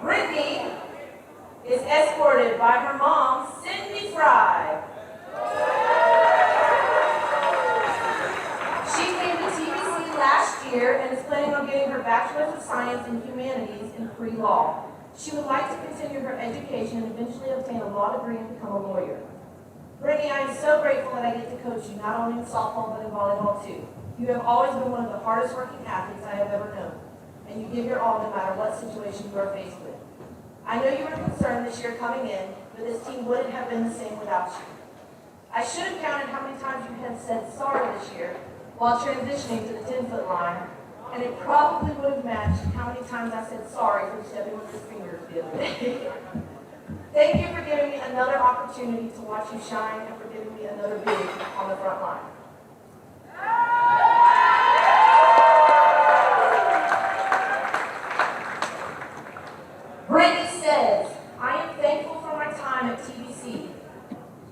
Brittany is escorted by her mom, Cindy Fry. She came to TBC last year and is planning on getting her Bachelor's of Science in Humanities in pre-law. She would like to continue her education and eventually obtain a law degree and become a lawyer. Brittany, I am so grateful that I get to coach you, not only in softball but in volleyball too. You have always been one of the hardest working athletes I have ever known, and you give your all no matter what situation you are faced with. I know you were concerned this year coming in, but this team wouldn't have been the same without you. I should have counted how many times you had said sorry this year while transitioning to the 10-foot line, and it probably would have matched how many times I said sorry for stepping on your fingers the other day. Thank you for giving me another opportunity to watch you shine and for giving me another big on the front line. Brittany says, I am thankful for my time at TBC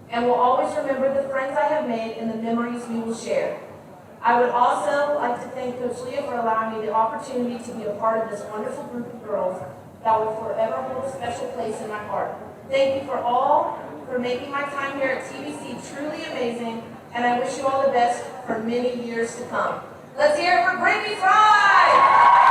and will always remember the friends I have made and the memories we will share. I would also like to thank Coach Leah for allowing me the opportunity to be a part of this wonderful group of girls that will forever hold a special place in my heart. Thank you for making my time here at TBC truly amazing, and I wish you all the best for many years to come. Let's hear it for Brittany Fry!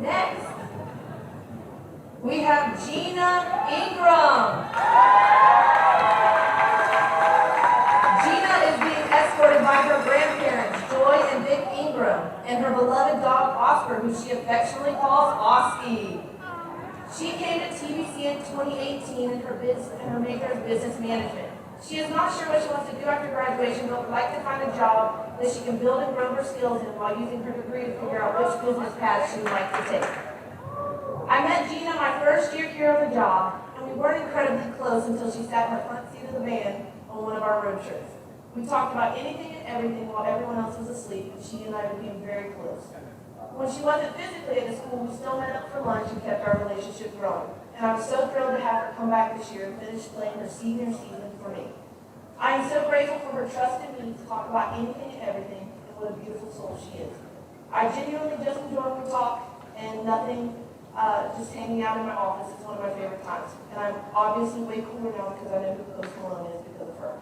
Next, we have Gina Ingram. Gina is being escorted by her grandparents, Joy and Vic Ingram, and her beloved dog, Oscar, who she affectionately calls Oski. She came to TBC in 2018 in her major is business management. She is not sure what she wants to do after graduation, but would like to find a job that she can build and grow her skills in while using her degree to figure out which business path she would like to take. I met Gina my first year here on the job, and we weren't incredibly close until she sat in the front seat of the van on one of our road trips. We talked about anything and everything while everyone else was asleep, and she and I became very close. When she wasn't physically at the school, we still met up for lunch and kept our relationship growing. And I was so thrilled to have her come back this year and finish playing her senior season for me. I am so grateful for her trust in me to talk about anything and everything, and what a beautiful soul she is. I genuinely just enjoy when we talk, and nothing, just hanging out in my office is one of my favorite times. And I'm obviously way cooler now because I know who Coach Malone is because of her.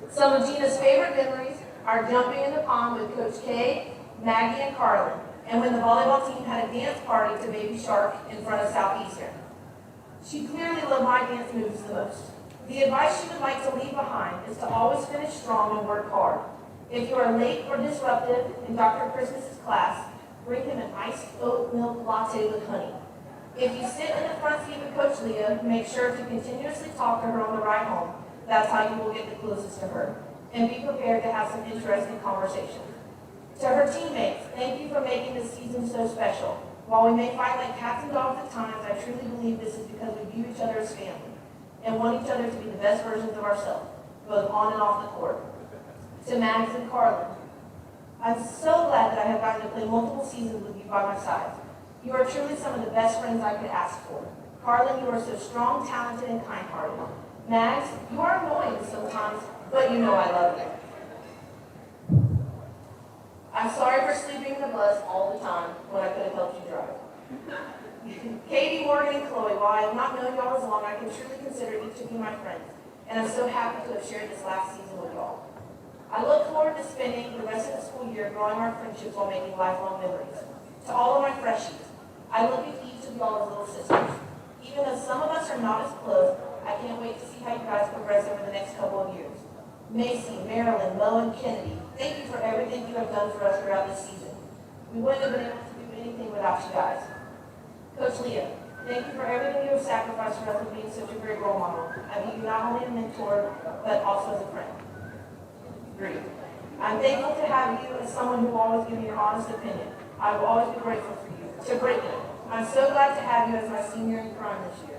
Some of Gina's favorite memories are jumping in the pond with Coach K, Maggie, and Carlin, and when the volleyball team had a dance party to Baby Shark in front of Southeastern. She clearly loved my dance moves the most. The advice she would like to leave behind is to always finish strong and work hard. If you are late or disruptive in Dr. Christmas's class, bring him an iced oat milk latte with honey. If you sit in the front seat with Coach Leah, make sure to continuously talk to her on the ride home. That's how you will get the closest to her. And be prepared to have some interesting conversations. To her teammates, thank you for making this season so special. While we may fight like cats and dogs at times, I truly believe this is because we view each other as family and want each other to be the best versions of ourselves, both on and off the court. To Max and Carlin, I'm so glad that I have gotten to play multiple seasons with you by my side. You are truly some of the best friends I could ask for. Carlin, you are so strong, talented, and kind-hearted. Max, you are annoying sometimes, but you know I love you. I'm sorry for sleeping in the bus all the time when I could have helped you drive. Katie, Morgan, and Chloe, while I have not known y'all as long, I can truly consider each of you my friends, and I'm so happy to have shared this last season with y'all. I look forward to spending the rest of the school year growing our friendships while making lifelong memories. To all of my freshies, I look at each of y'all as little sisters. Even though some of us are not as close, I can't wait to see how you guys progress over the next couple of years. Macy, Marilyn, Mo, and Kennedy, thank you for everything you have done for us throughout this season. We wouldn't have been able to do anything without you guys. Coach Leah, thank you for everything you have sacrificed for us and being such a great role model. I view you not only as a mentor, but also as a friend. 3. I'm thankful to have you as someone who will always give me your honest opinion. I will always be grateful for you. To Brittany, I'm so glad to have you as my senior in crime this year.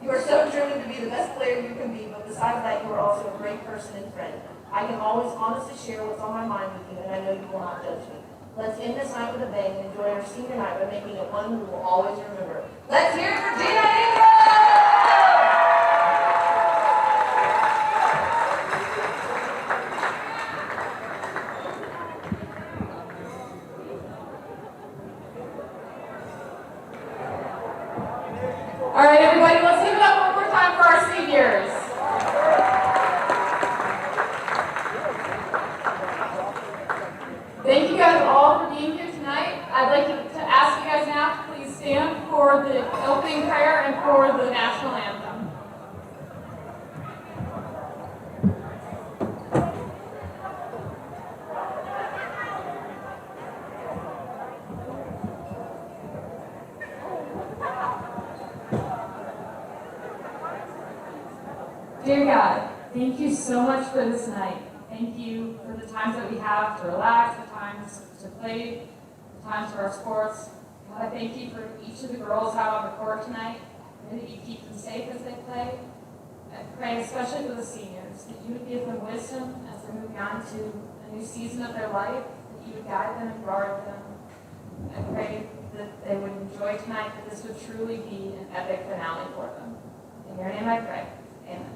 You are so driven to be the best player you can be, but besides that, you are also a great person and friend. I can always honestly share what's on my mind with you, and I know you will not judge me. Let's end this night with a bang and enjoy our senior night by making it one we will always remember. Let's hear it for Gina Ingram! All right, everybody, let's give it up one more time for our seniors. Thank you guys all for being here tonight. I'd like to ask you guys now to please stand for the opening prayer and for the national anthem. Dear God, thank you so much for this night. Thank you for the times that we have to relax, the times to play, the times for our sports. God, I thank you for each of the girls out on the court tonight. Pray that you keep them safe as they play. I pray especially for the seniors, that you would give them wisdom as they're moving on to a new season of their life, that you would guide them and guard them. I pray that they would enjoy tonight, that this would truly be an epic finale for them. In your name I pray. Amen.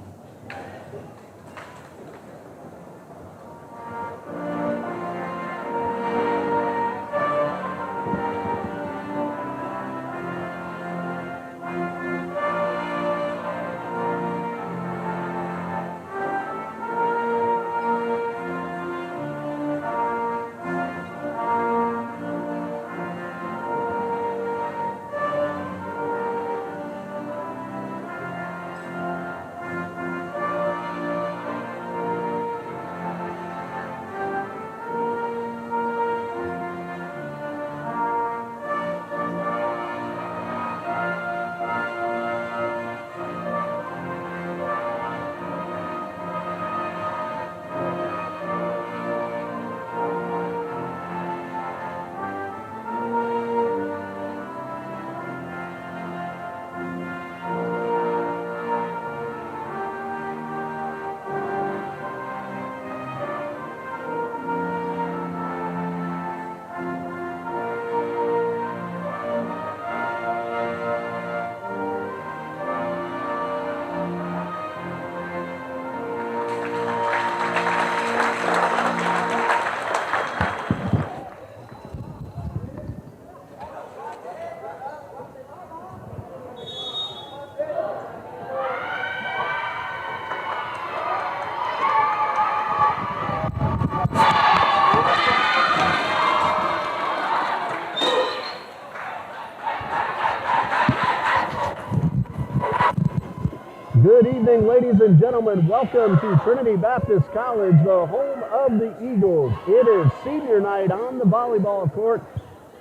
Good evening, ladies and gentlemen. Welcome to Trinity Baptist College, the home of the Eagles. It is senior night on the volleyball court.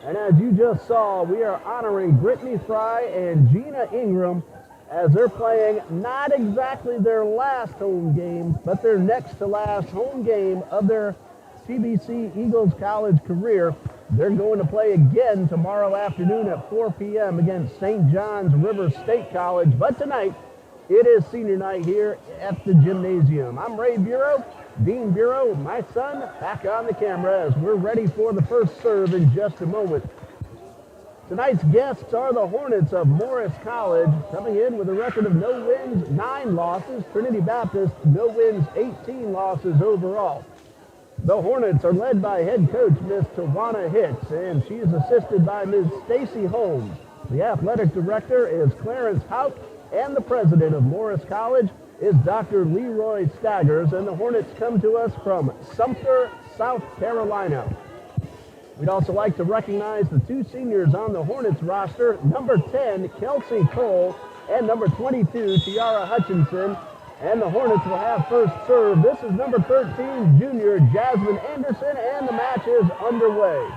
And as you just saw, we are honoring Brittany Fry and Gina Ingram as they're playing not exactly their last home game, but their next to last home game of their TBC Eagles college career. They're going to play again tomorrow afternoon at 4 p.m. against St. John's River State College. But tonight, it is senior night here at the gymnasium. I'm Ray Bureau, Dean Bureau, my son, back on the camera as we're ready for the first serve in just a moment. Tonight's guests are the Hornets of Morris College, coming in with a record of no wins, 9 losses. Trinity Baptist, no wins, 18 losses overall. The Hornets are led by head coach Miss Tawana Hicks, and she is assisted by Ms. Stacy Holmes. The athletic director is Clarence Hout, and the president of Morris College is Dr. Leroy Staggers, and the Hornets come to us from Sumter, South Carolina. We'd also like to recognize the 2 seniors on the Hornets roster, number 10, Kelsey Cole, and number 22, Tiara Hutchinson. And the Hornets will have first serve. This is number 13, junior Jasmine Anderson, and the match is underway.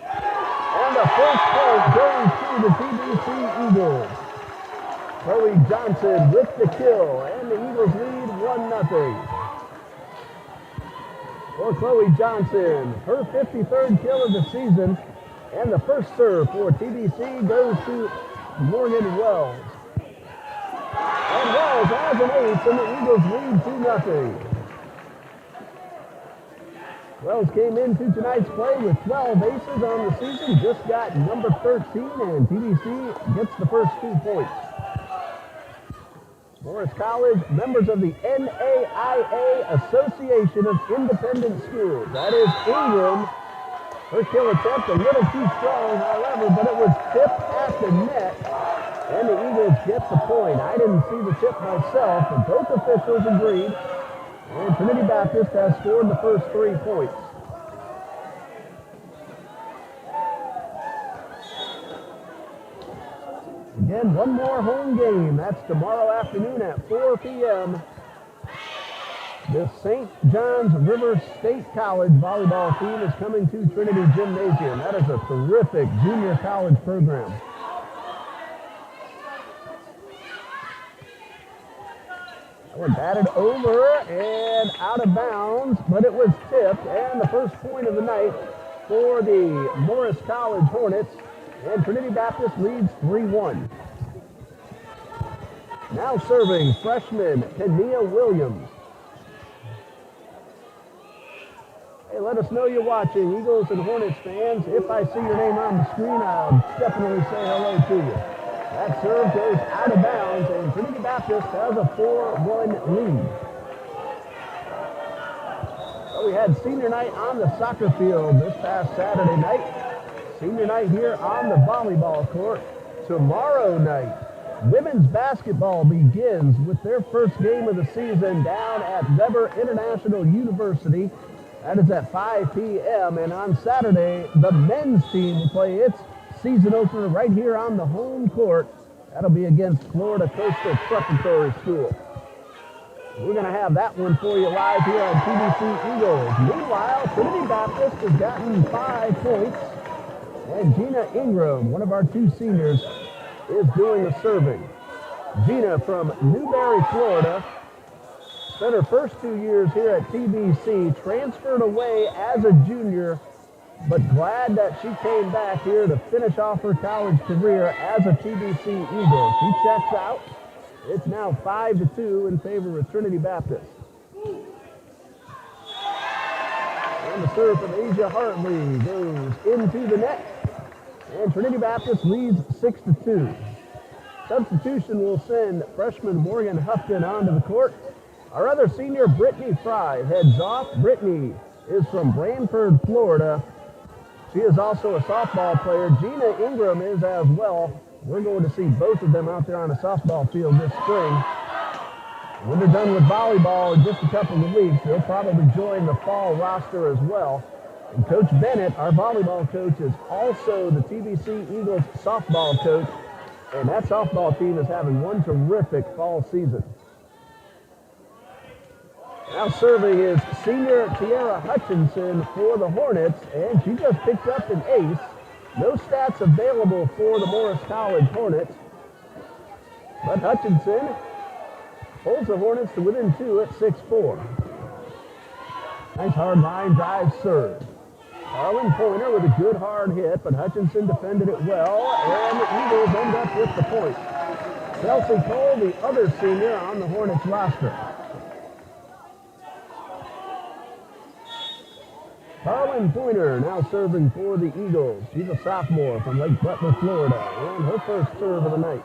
And the first point goes to the TBC Eagles. Chloe Johnson with the kill, and the Eagles lead 1-0. For Chloe Johnson, her 53rd kill of the season, and the first serve for TBC goes to Morgan Wells. And Wells has an ace, and the Eagles lead 2-0. Wells came into tonight's play with 12 aces on the season, just got number 13, and TBC gets the first 2 points. Morris College, members of the NAIA Association of Independent Schools. That is Ingram. Her kill attempt a little too strong, however, but it was tipped at the net, and the Eagles get the point. I didn't see the tip myself, but both officials agreed. And Trinity Baptist has scored the first 3 points. Again, one more home game. That's tomorrow afternoon at 4 p.m. The St. John's River State College volleyball team is coming to Trinity Gymnasium. That is a terrific junior college program. It batted over and out of bounds, but it was tipped, and the first point of the night for the Morris College Hornets, and Trinity Baptist leads 3-1. Now serving freshman Kenia Williams. Hey, let us know you're watching, Eagles and Hornets fans. If I see your name on the screen, I'll definitely say hello to you. That serve goes out of bounds, and Trinity Baptist has a 4-1 lead. So we had senior night on the soccer field this past Saturday night. Senior night here on the volleyball court. Tomorrow night, women's basketball begins with their first game of the season down at Weber International University. That is at 5 p.m. And on Saturday, the men's team will play its season opener right here on the home court. That'll be against Florida Coastal Preparatory School. We're going to have that one for you live here on TBC Eagles. Meanwhile, Trinity Baptist has gotten 5 points. And Gina Ingram, one of our 2 seniors, is doing the serving. Gina from Newberry, Florida, spent her first 2 years here at TBC, transferred away as a junior, but glad that she came back here to finish off her college career as a TBC Eagle. She checks out. It's now 5-2 in favor of Trinity Baptist. And the serve from Asia Hartley goes into the net. And Trinity Baptist leads 6-2. Substitution will send freshman Morgan Hupton onto the court. Our other senior, Brittany Fry, heads off. Brittany is from Branford, Florida. She is also a softball player. Gina Ingram is as well. We're going to see both of them out there on a softball field this spring. When they're done with volleyball in just a couple of weeks, they'll probably join the fall roster as well. And Coach Bennett, our volleyball coach, is also the TBC Eagles softball coach. And that softball team is having one terrific fall season. Now serving is senior Tiara Hutchinson for the Hornets, and she just picked up an ace. No stats available for the Morris College Hornets. But Hutchinson holds the Hornets to within 2 at 6-4. Nice hard line drive serve. Harlan Pointer with a good hard hit, but Hutchinson defended it well, and the Eagles end up with the point. Chelsea Cole, the other senior on the Hornets roster. Harlan Pointer now serving for the Eagles. She's a sophomore from Lake Butler, Florida, and her first serve of the night.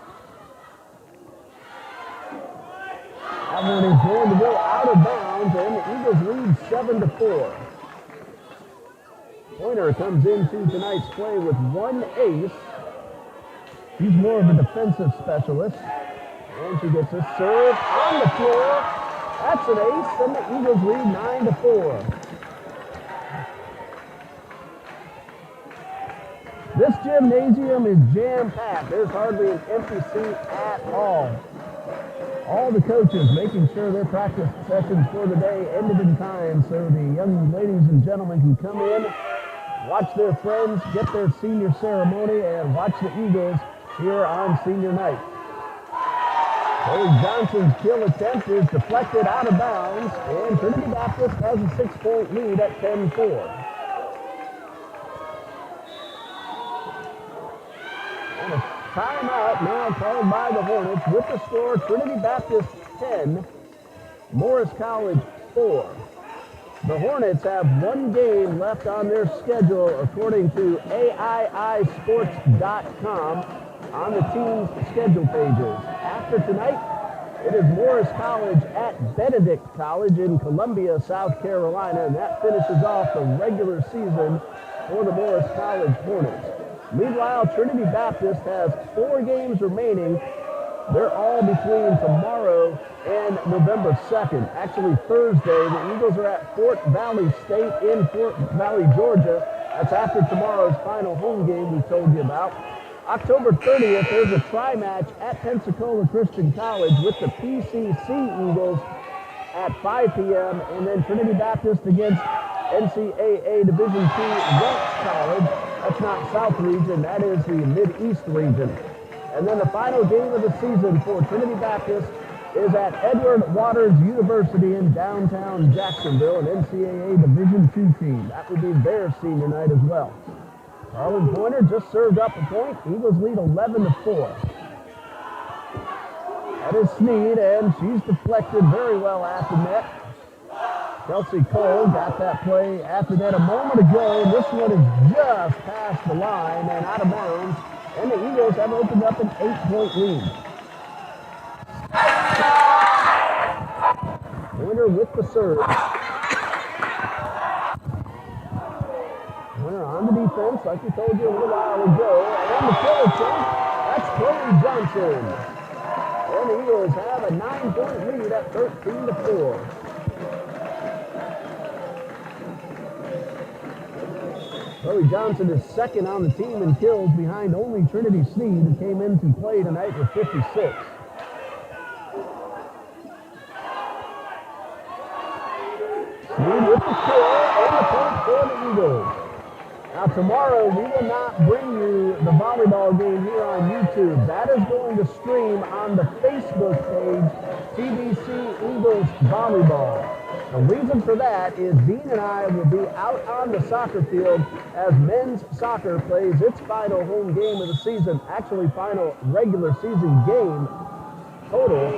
That one is going to go out of bounds, and the Eagles lead 7-4. Pointer comes into tonight's play with 1 ace. She's more of a defensive specialist, and she gets a serve on the floor. That's an ace, and the Eagles lead 9-4. This gymnasium is jam-packed. There's hardly an empty seat at all. All the coaches making sure their practice sessions for the day ended in time so the young ladies and gentlemen can come in, watch their friends, get their senior ceremony, and watch the Eagles here on senior night. Billy Johnson's kill attempt is deflected out of bounds, and Trinity Baptist has a 6-point lead at 10-4. And a timeout now called by the Hornets with the score, Trinity Baptist 10, Morris College 4. The Hornets have one game left on their schedule according to AIIsports.com on the team's schedule pages. After tonight, it is Morris College at Benedict College in Columbia, South Carolina, and that finishes off the regular season for the Morris College Hornets. Meanwhile, Trinity Baptist has 4 games remaining. They're all between tomorrow and November 2nd. Actually, Thursday, the Eagles are at Fort Valley State in Fort Valley, Georgia. That's after tomorrow's final home game we told you about. October 30th, there's a tri-match at Pensacola Christian College with the PCC Eagles at 5 p.m. And then Trinity Baptist against NCAA Division II West College. That's not South Region, that is the Mid-East Region. And then the final game of the season for Trinity Baptist is at Edward Waters University in downtown Jacksonville, an NCAA Division II team. That would be their senior night as well. Carlin Pointer just served up a point. Eagles lead 11-4. That is Sneed, and she's deflected very well at the net. Kelsey Cole got that play at the net a moment ago. This one is just past the line and out of bounds. And the Eagles have opened up an 8-point lead. Pointer with the serve. Pointer on the defense, like we told you a little while ago. And the killer chunk, that's Chloe Johnson. And the Eagles have a 9-point lead at 13-4. Chloe Johnson is second on the team in kills behind only Trinity Sneed, who came into play tonight with 56. Sneed with the kill and the point for the Eagles. Now tomorrow we will not bring you the volleyball game here on YouTube. That is going to stream on the Facebook page, TBC Eagles Volleyball. The reason for that is Dean and I will be out on the soccer field as men's soccer plays its final home game of the season, actually final regular season game total.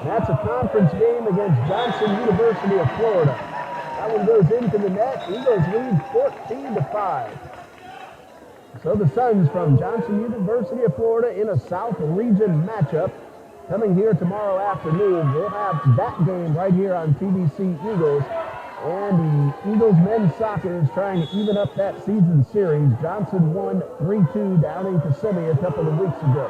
That's a conference game against Johnson University of Florida. That one goes into the net. Eagles lead 14-5. So the Suns from Johnson University of Florida in a South Region matchup coming here tomorrow afternoon. We'll have that game right here on TBC Eagles. And the Eagles men's soccer is trying to even up that season series. Johnson won 3-2 down in Kissimmee a couple of weeks ago.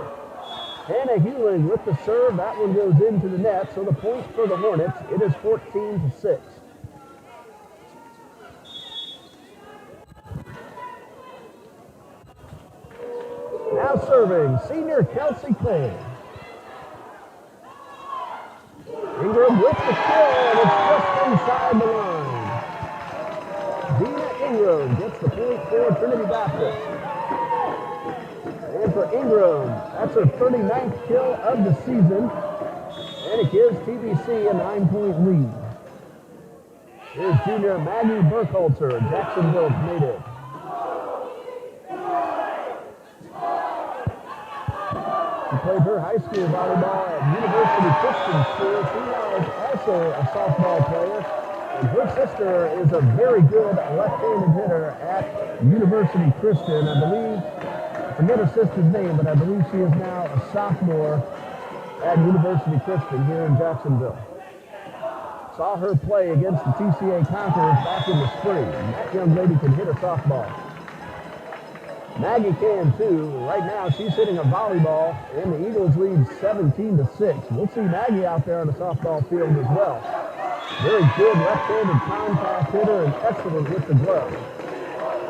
Hannah Hewling with the serve. That one goes into the net. So the point for the Hornets, it is 14-6. Now serving, senior Kelsey Cole. Ingram with the kill, and it's just inside the line. Dina Ingram gets the point for Trinity Baptist. And for Ingram, that's her 39th kill of the season, and it gives TBC a 9-point lead. Here's junior Maggie Burkhalter, Jacksonville native. She played her high school volleyball at University Christian School. She was also a softball player. And her sister is a very good left-handed hitter at University Christian. I believe, I forget her sister's name, but I believe she is now a sophomore at University Christian here in Jacksonville. Saw her play against the TCA Conquerors back in the spring. And that young lady can hit a softball. Maggie can too. Right now she's hitting a volleyball, and the Eagles lead 17-6. We'll see Maggie out there on the softball field as well. Very good left-handed contact hitter and excellent with the glove.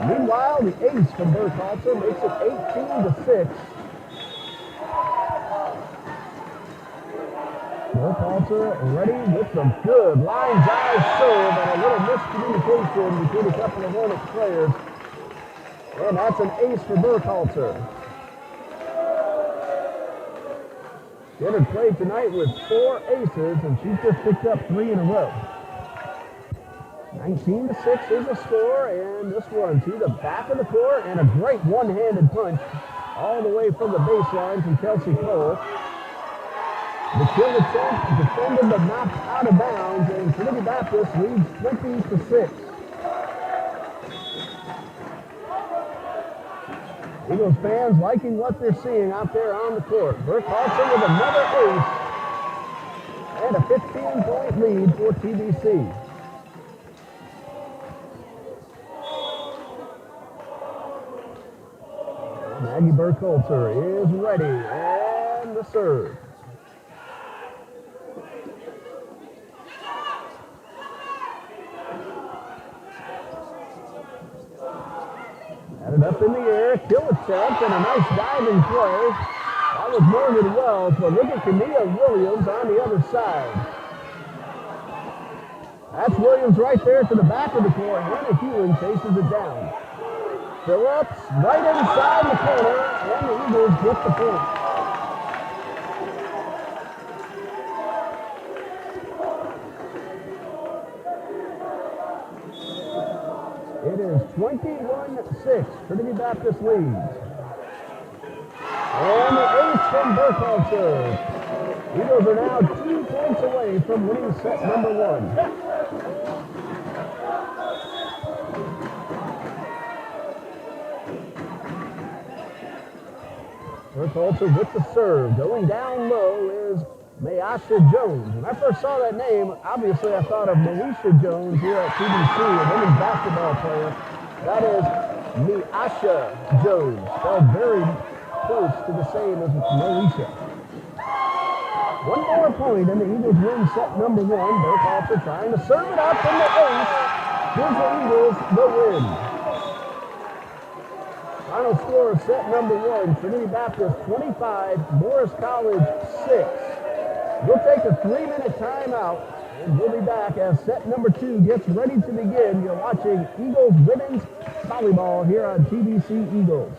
Meanwhile, the ace from Burkhalter makes it 18-6. Burkhalter ready with the good line drive serve and a little miscommunication between a couple of Hornets players. And that's an ace for Burkhalter. She had played tonight with 4 aces, and she's just picked up 3 in a row. 19-6 is the score, and this one to the back of the court, and a great one-handed punch all the way from the baseline from Kelsey Cole. The kill attempt defended but knocked out of bounds, and Trinity Baptist leads 20-6. Eagles fans liking what they're seeing out there on the court. Burkhalter with another ace and a 15-point lead for TBC. Maggie Burkhalter is ready, and the serve. Had it up in the air, kill attempt, and a nice diving play. That was Morgan Wells, but look at Kania Williams on the other side. That's Williams right there to the back of the court. Hannah Hewlin chases it down. Phillips right inside the corner, and the Eagles get the point. It is 21-6. Trinity Baptist leads. And the ace from Burkhalter. Eagles are now 2 points away from winning set number 1. Burkhalter with the serve. Going down low is Mayasha Jones. When I first saw that name, obviously I thought of Melisha Jones here at TBC, a women's basketball player. That is Mayasha Jones, spelled very close to the same as Melisha. One more point and the Eagles win set number 1. Burkhalter trying to serve it up, and the ace gives the Eagles the win. Final score of set number 1, Trinity Baptist 25, Morris College 6. We'll take a 3-minute timeout, and we'll be back as set number 2 gets ready to begin. You're watching Eagles women's volleyball here on TBC Eagles.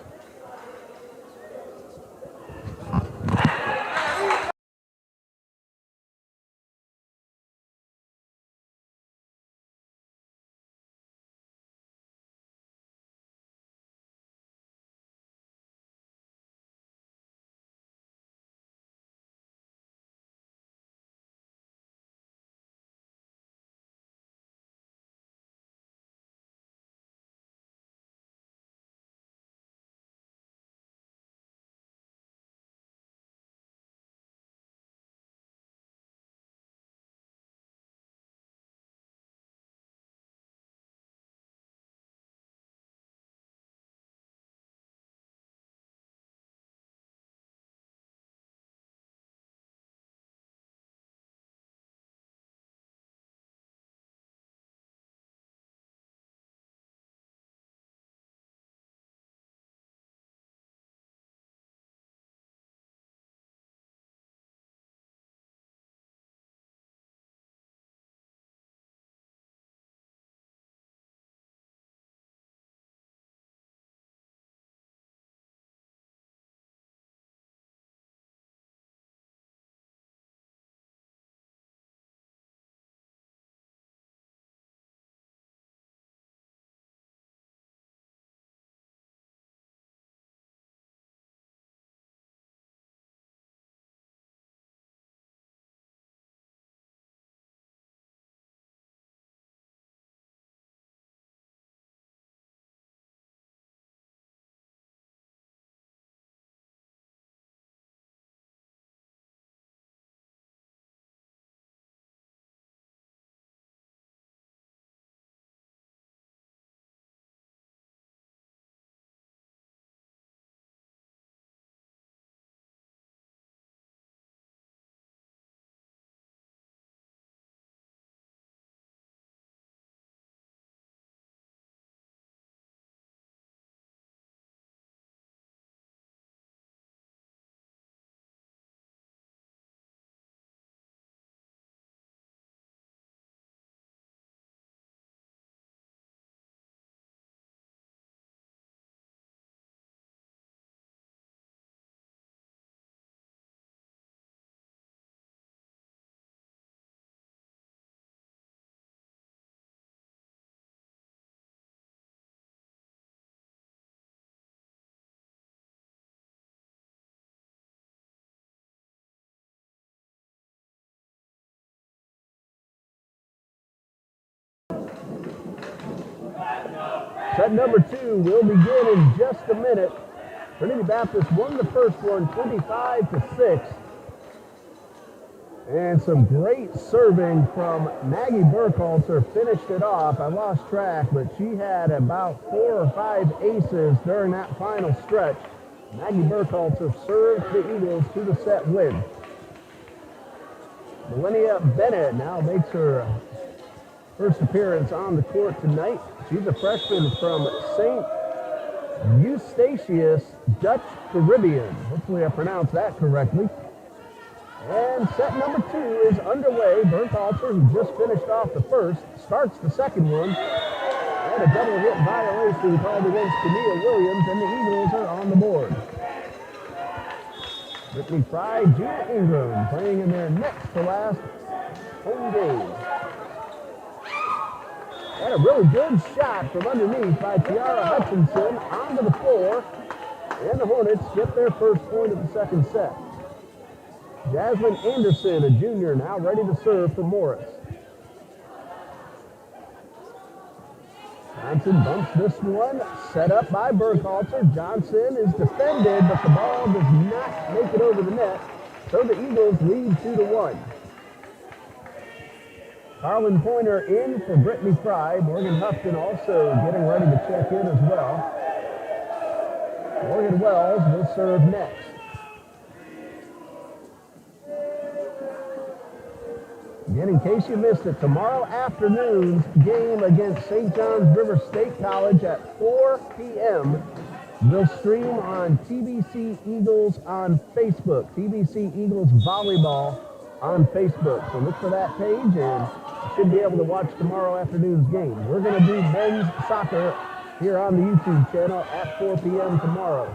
Set number 2 will begin in just a minute. Trinity Baptist won the first one 25-6. And some great serving from Maggie Burkhalter finished it off. I lost track, but she had about 4 or 5 aces during that final stretch. Maggie Burkhalter served the Eagles to the set win. Millennia Bennett now makes her first appearance on the court tonight. She's a freshman from St. Eustatius, Dutch Caribbean. Hopefully I pronounced that correctly. And set number 2 is underway. Burkhalter, who just finished off the first, starts the second one. And a double hit violation called against Kenia Williams, and the Eagles are on the board. Brittany Fry, Gina Ingram playing in their next to last home game. And a really good shot from underneath by Tiara Hutchinson onto the floor. And the Hornets get their first point of the second set. Jasmine Anderson, a junior, now ready to serve for Morris. Johnson bumps this one, set up by Burkhalter. Johnson is defended, but the ball does not make it over the net, so the Eagles lead 2-1. Carlin Pointer in for Brittany Fry. Morgan Hupton also getting ready to check in as well. Morgan Wells will serve next. Again, in case you missed it, tomorrow afternoon's game against St. John's River State College at 4 p.m. will stream on TBC Eagles on Facebook. TBC Eagles Volleyball on Facebook. So look for that page and you should be able to watch tomorrow afternoon's game. We're going to do men's soccer here on the YouTube channel at 4 p.m. tomorrow.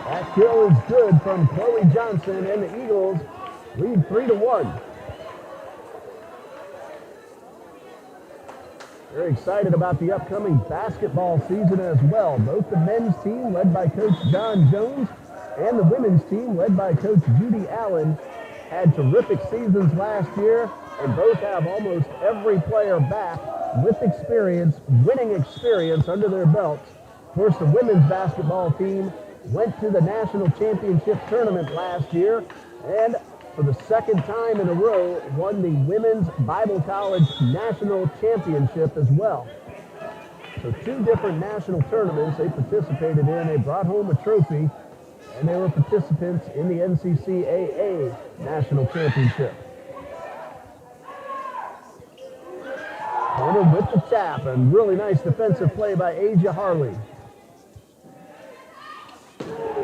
That kill is good from Chloe Johnson, and the Eagles lead 3-1. Very excited about the upcoming basketball season as well. Both the men's team, led by Coach John Jones, and the women's team, led by Coach Judy Allen, had terrific seasons last year, and both have almost every player back with experience, winning experience under their belts. Of course, the women's basketball team went to the national championship tournament last year, and for the second time in a row, won the Women's Bible College National Championship as well. So 2 different national tournaments they participated in. They brought home a trophy, and they were participants in the NCCAA National Championship. Corner with the tap, and really nice defensive play by Asia Harley.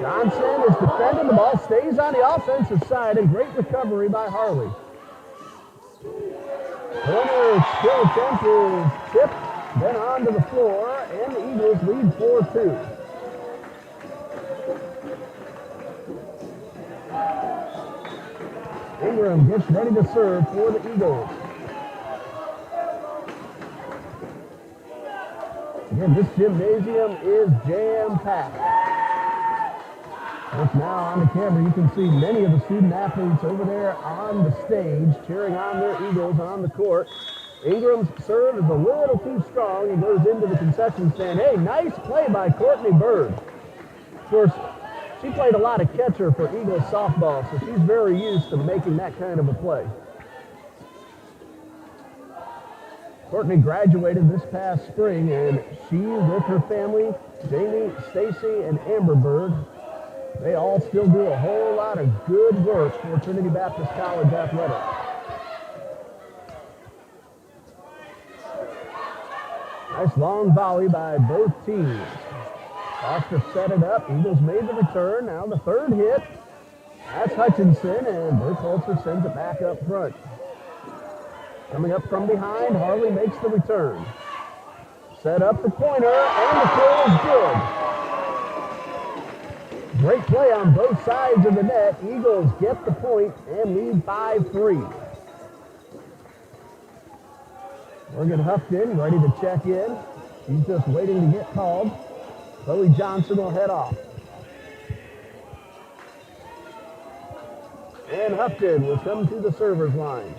Johnson is defending. The ball stays on the offensive side, and great recovery by Harley. Corner still attempt is tipped, then onto the floor, and the Eagles lead 4-2. Ingram gets ready to serve for the Eagles. Again, this gymnasium is jam-packed. Look now on the camera, you can see many of the student athletes over there on the stage cheering on their Eagles on the court. Ingram's serve is a little too strong. He goes into the concession stand. Hey, nice play by Courtney Bird. Of course, she played a lot of catcher for Eagles softball, so she's very used to making that kind of a play. Courtney graduated this past spring, and she, with her family, Jamie, Stacy, and Amber Bird, they all still do a whole lot of good work for Trinity Baptist College athletics. Nice long volley by both teams. Foster set it up. Eagles made the return. Now the third hit. That's Hutchinson, and Burkhalter sends it back up front. Coming up from behind, Harley makes the return. Set up the pointer, and the kill is good. Great play on both sides of the net. Eagles get the point and lead 5-3. Morgan Hupton ready to check in. She's just waiting to get called. Chloe Johnson will head off. And Hupton will come to the server's line.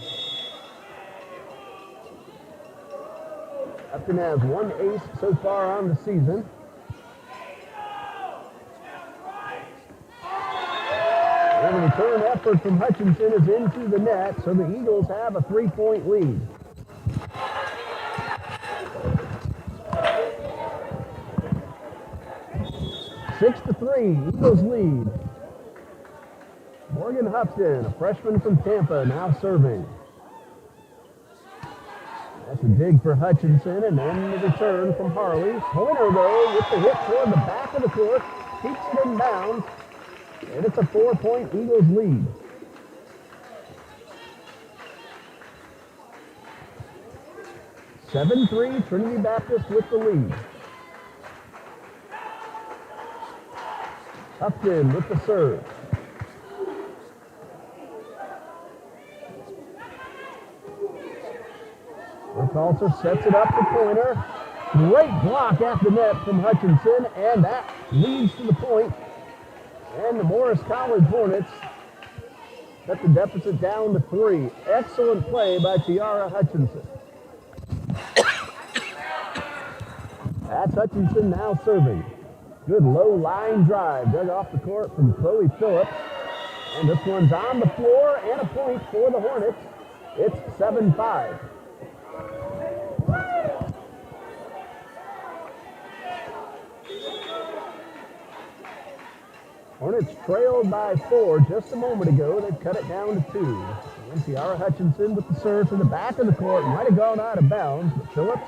Hutchinson has one ace so far on the season. And the return effort from Hutchinson is into the net, so the Eagles have a 3-point lead. Six to 3, Eagles lead. Morgan Hupton, a freshman from Tampa, now serving. That's a dig for Hutchinson, and then the return from Harley. Pointer, though, with the hit toward the back of the court, keeps it in bounds, and it's a 4-point Eagles lead. (7-3) Trinity Baptist with the lead. Hupton with the serve. Burkhalter sets it up for Pointer. Great block at the net from Hutchinson, and that leads to the point. And the Morris College Hornets cut the deficit down to 3. Excellent play by Tiara Hutchinson. That's Hutchinson now serving. Good low line drive dug off the court from Chloe Phillips. And this one's on the floor and a point for the Hornets. It's 7-5. Hornets trailed by 4 just a moment ago. They've cut it down to 2. And Tiara Hutchinson with the serve to the back of the court. Might have gone out of bounds, but Phillips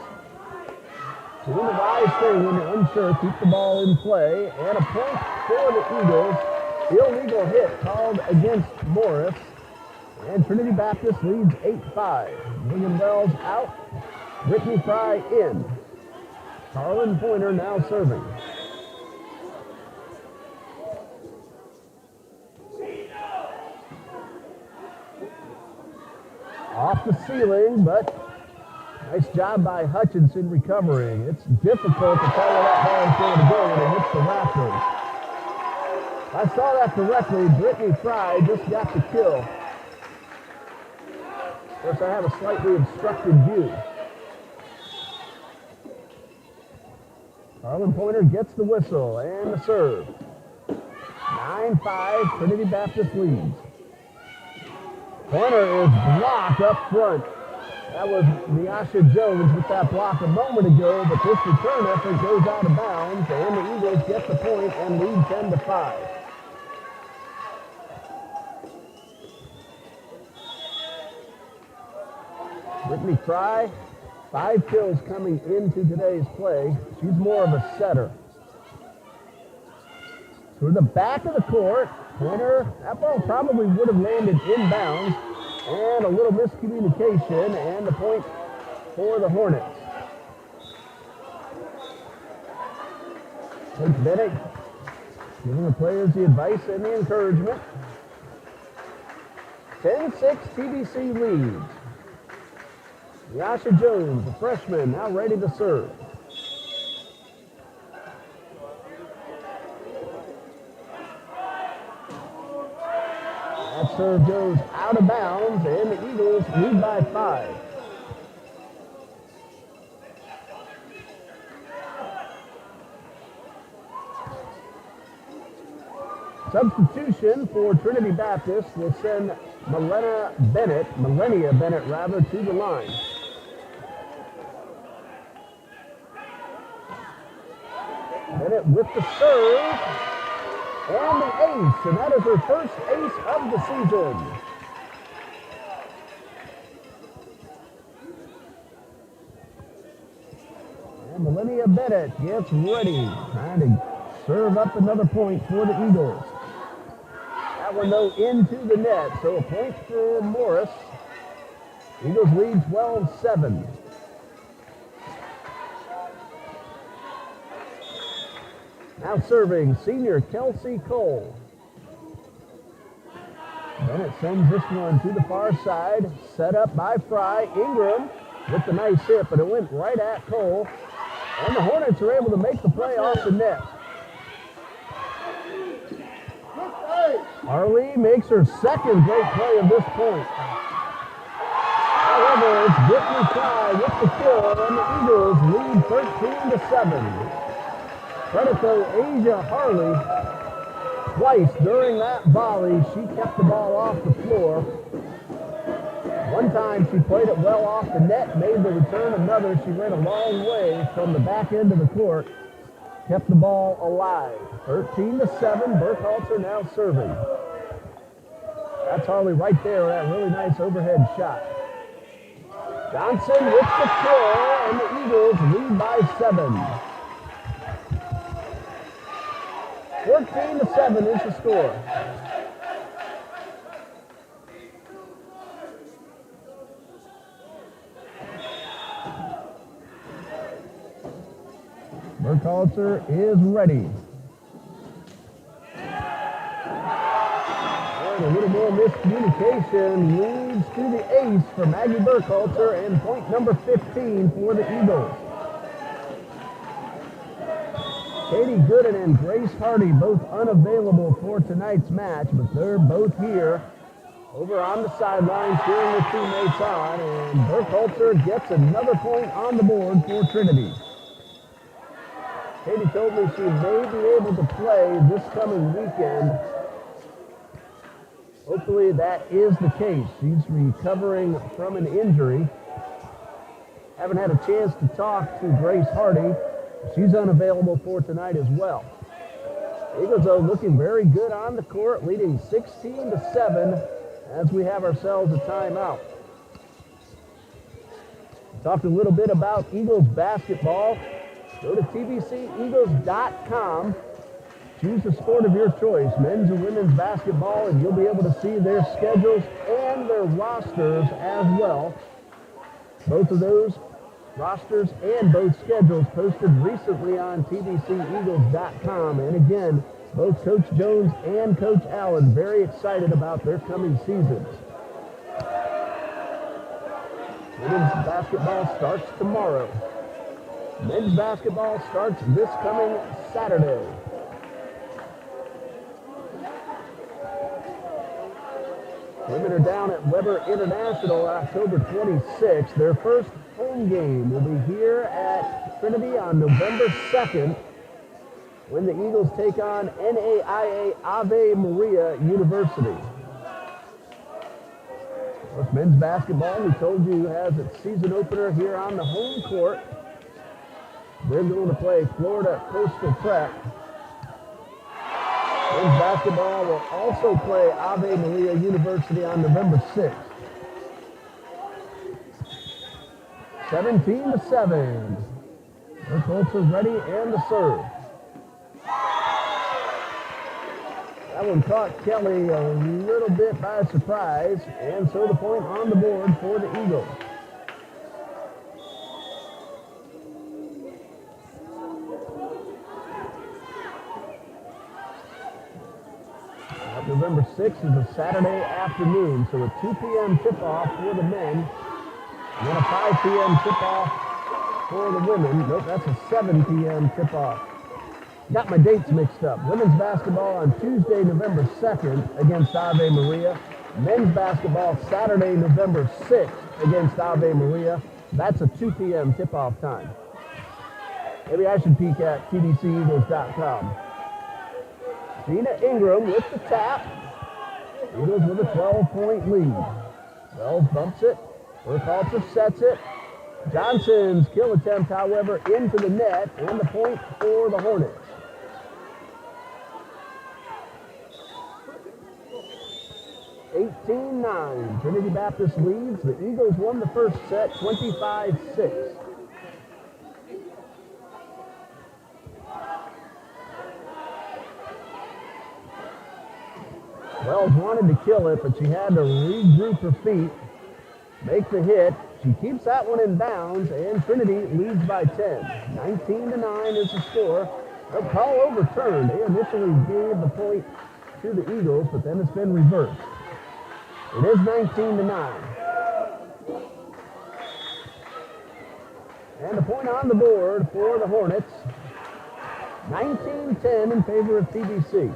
doing the wise thing when you're unsure. Keep the ball in play. And a point for the Eagles. Illegal hit called against Morris. And Trinity Baptist leads 8-5. William Wells out. Brittany Fry in. Carlin Pointer now serving. Off the ceiling, but nice job by Hutchinson recovering. It's difficult to tell where that ball is going to go when it hits the rafters. If I saw that correctly, Brittany Fry just got the kill. Of course, I have a slightly obstructed view. Carlin Pointer gets the whistle and the serve. 9-5, Trinity Baptist leads. Pointer is blocked up front. That was Miasha Jones with that block a moment ago, but this return effort goes out of bounds, and the Eagles get the point and lead 10-5. Brittany Fry, 5 kills coming into today's play. She's more of a setter. To the back of the court, Pointer, that ball probably would have landed inbounds, and a little miscommunication, and the point for the Hornets. Coach Bennett giving the players the advice and the encouragement. 10-6 TBC leads. Yasha Jones, the freshman, now ready to serve. That serve goes out of bounds, and the Eagles lead by 5. Substitution for Trinity Baptist will send Melania Bennett to the line. Bennett with the serve. And the ace, and that is her first ace of the season. And Melania Bennett gets ready, trying to serve up another point for the Eagles. That one, though, into the net, so a point for Morris. Eagles lead 12-7. Now serving, senior Kelsey Cole. Bennett sends this one to the far side, set up by Fry. Ingram with the nice hit, but it went right at Cole. And the Hornets are able to make the play off the net. Harley makes her second great play of this point. However, it's Brittany Fry with the kill, and the Eagles lead 13-7. Credit though Asia Harley. Twice during that volley, she kept the ball off the floor. One time she played it well off the net, made the return. Another, she ran a long way from the back end of the court, kept the ball alive. 13-7, Burkhalter now serving. That's Harley right there, that really nice overhead shot. Johnson with the kill, and the Eagles lead by 7. 14-7 is the score. Burkhalter is ready. And a little more miscommunication leads to the ace for Maggie Burkhalter and point number 15 for the Eagles. Katie Gooden and Grace Hardy both unavailable for tonight's match, but they're both here over on the sidelines cheering their teammates on, and Burkhalter gets another point on the board for Trinity. Katie told me she may be able to play this coming weekend. Hopefully that is the case. She's recovering from an injury. Haven't had a chance to talk to Grace Hardy. She's unavailable for tonight as well. Eagles, though, looking very good on the court, leading 16-7 as we have ourselves a timeout. Talked a little bit about Eagles basketball. Go to TBCEagles.com. Choose the sport of your choice, men's or women's basketball, and you'll be able to see their schedules and their rosters as well. Both of those rosters and both schedules posted recently on TBCEagles.com. And again, both Coach Jones and Coach Allen very excited about their coming seasons. Women's basketball starts tomorrow. Men's basketball starts this coming Saturday. Women are down at Weber International October 26th. Their first home game will be here at Trinity on November 2nd when the Eagles take on NAIA Ave Maria University. Of course, men's basketball, we told you, has its season opener here on the home court. They're going to play Florida Coastal Prep. Men's basketball will also play Ave Maria University on November 6th. 17-7. The Colts are ready and the serve. That one caught Kelly a little bit by surprise, and so the point on the board for the Eagles. November 6th is a Saturday afternoon, so a 2 p.m. tip-off for the men, and then a 5 p.m. tip-off for the women. Nope, that's a 7 p.m. tip-off. Got my dates mixed up. Women's basketball on Tuesday, November 2nd against Ave Maria. Men's basketball Saturday, November 6th against Ave Maria. That's a 2 p.m. tip-off time. Maybe I should peek at TBCEagles.com. Gina Ingram with the tap. Eagles with a 12-point lead. Wells bumps it. Burkhalter sets it. Johnson's kill attempt, however, into the net, and the point for the Hornets. (18-9). Trinity Baptist leads. The Eagles won the first set, 25-6. Wells wanted to kill it, but she had to regroup her feet, make the hit. She keeps that one in bounds, and Trinity leads by 10. 19-9 is the score. The call overturned. They initially gave the point to the Eagles, but then it's been reversed. It is 19-9. And a point on the board for the Hornets. 19-10 in favor of TBC.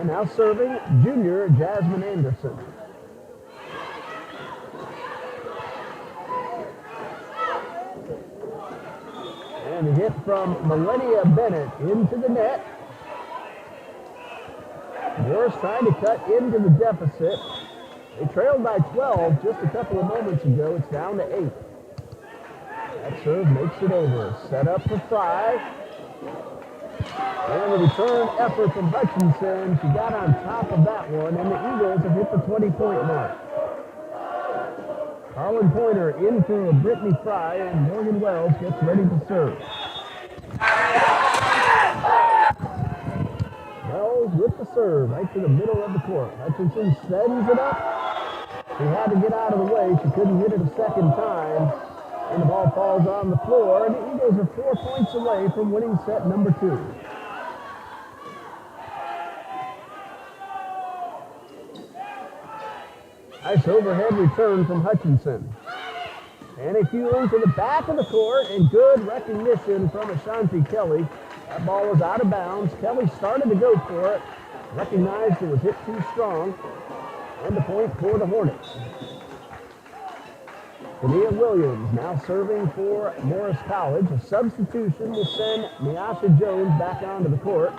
And now serving junior Jasmine Anderson. And a hit from Millennia Bennett into the net. Morris trying to cut into the deficit. They trailed by 12 just a couple of moments ago. It's down to 8. That serve makes it over. Set up for Fry. And a return effort from Hutchinson. She got on top of that one, and the Eagles have hit the 20-point mark. Harlan Pointer in for Brittany Fry, and Morgan Wells gets ready to serve. Wells with the serve right to the middle of the court. Hutchinson sends it up. She had to get out of the way. She couldn't hit it a second time. And the ball falls on the floor, and the Eagles are 4 points away from winning set number 2. Nice overhead return from Hutchinson. And a Hewling to the back of the court, and good recognition from Ashanti Kelly. That ball was out of bounds. Kelly started to go for it, recognized it was hit too strong, and the point for the Hornets. Tania Williams now serving for Morris College. A substitution will send Miasha Jones back onto the court,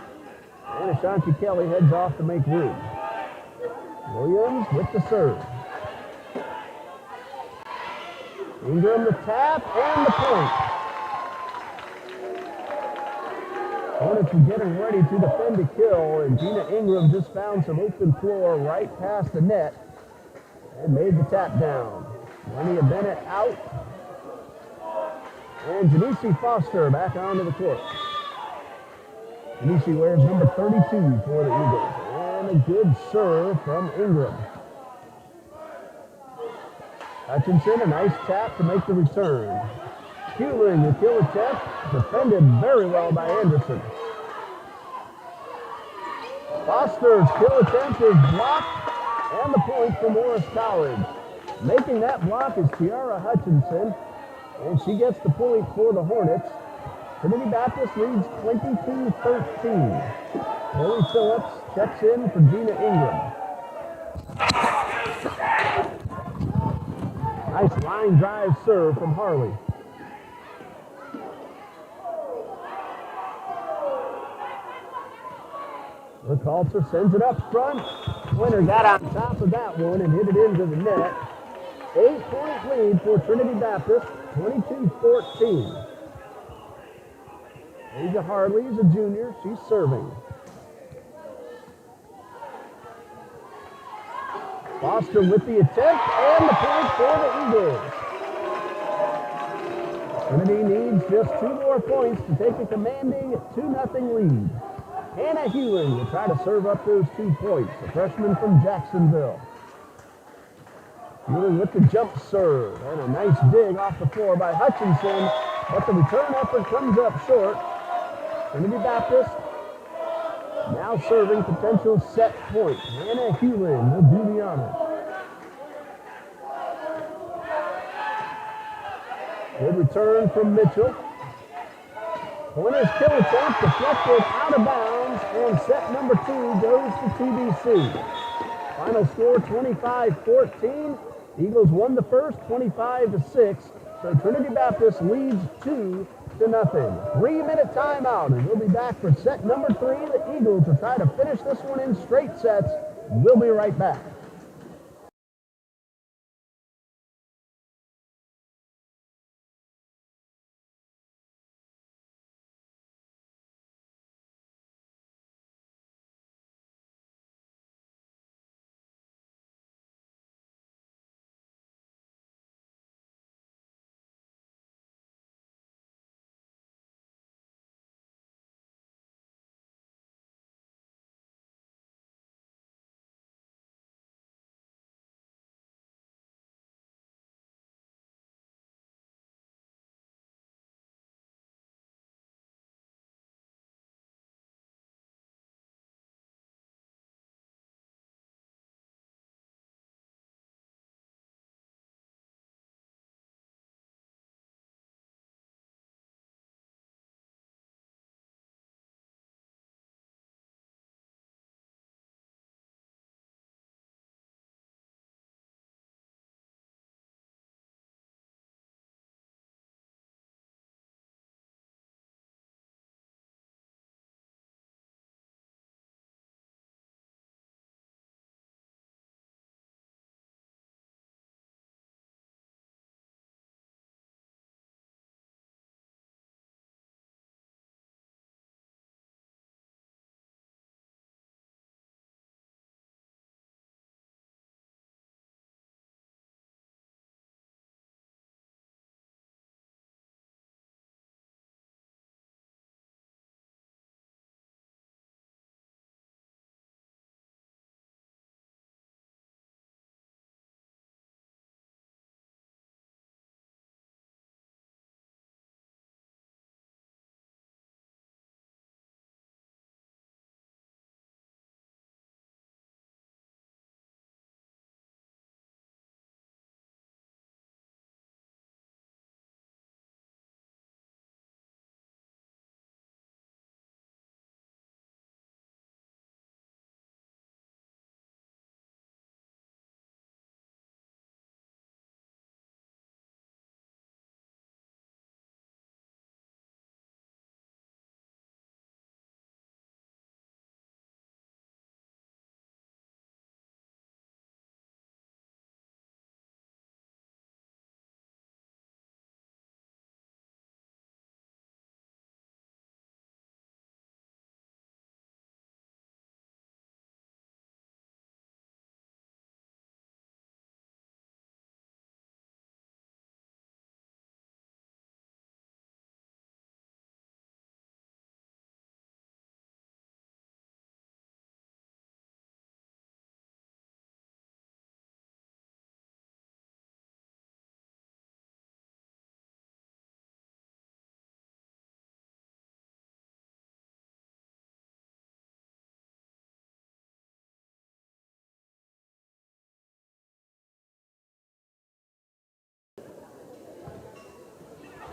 and Ashanti Kelly heads off to make room. Williams with the serve. Ingram the tap and the point. Hornets are getting ready to defend a kill, and Gina Ingram just found some open floor right past the net and made the tap down. Lenia Bennett out. And Janice Foster back onto the court. Janice wears number 32 for the Eagles. And a good serve from Ingram. Hutchinson, a nice tap to make the return. Hewling, the kill attempt, defended very well by Anderson. Foster's kill attempt is blocked, and the point for Morris College. Making that block is Tiara Hutchinson, and she gets the point for the Hornets. Trinity Baptist leads 22-13. Lily Phillips checks in for Gina Ingram. Nice line drive serve from Harley. Rickalter sends it up front. Winner got on top of that one and hit it into the net. 8-point lead for Trinity Baptist, 22-14. Asia Harley is a junior. She's serving. Foster with the attempt and the point for the Eagles. Trinity needs just 2 more points to take a commanding 2-0 lead. Hannah Hewling will try to serve up those 2 points, a freshman from Jacksonville. Hewling with the jump serve and a nice dig off the floor by Hutchinson, but the return effort comes up short. Trinity Baptist now serving potential set point. Hannah Hewling will do the honors. Good return from Mitchell. Pointer's kill attempt deflected out of bounds, and set number 2 goes to TBC. Final score 25-14. Eagles won the first 25-6. So Trinity Baptist leads 2-0. 3-minute timeout, and we'll be back for set number 3. The Eagles will try to finish this one in straight sets. We'll be right back.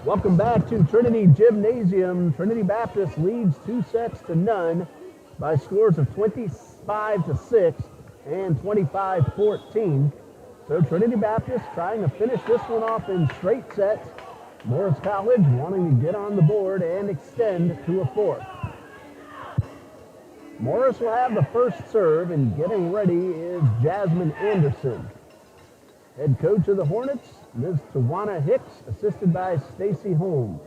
Welcome back to Trinity Gymnasium. Trinity Baptist leads 2-0 by scores of 25-6 and 25-14. So Trinity Baptist trying to finish this one off in straight sets. Morris College wanting to get on the board and extend to a fourth. Morris will have the first serve, and getting ready is Jasmine Anderson. Head coach of the Hornets, Ms. Tawana Hicks, assisted by Stacy Holmes.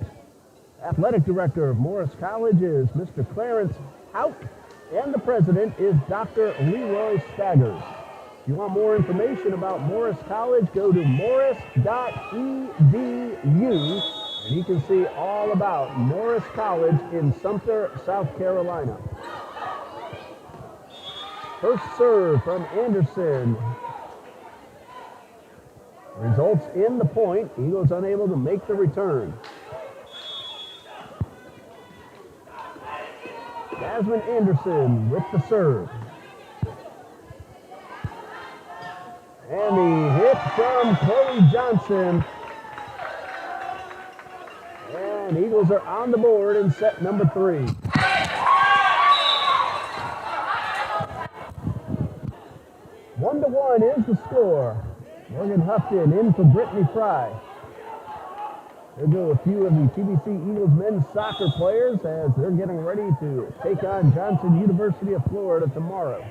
Athletic director of Morris College is Mr. Clarence Hout, and the president is Dr. Leroy Staggers. If you want more information about Morris College, go to morris.edu, and you can see all about Morris College in Sumter, South Carolina. First serve from Anderson. Results in the point. Eagles unable to make the return. Jasmine Anderson with the serve. And the hit from Chloe Johnson. And Eagles are on the board in set number 3. One to one is the score. Morgan Houghton in for Brittany Fry. There go a few of the TBC Eagles men's soccer players as they're getting ready to take on Johnson University of Florida tomorrow.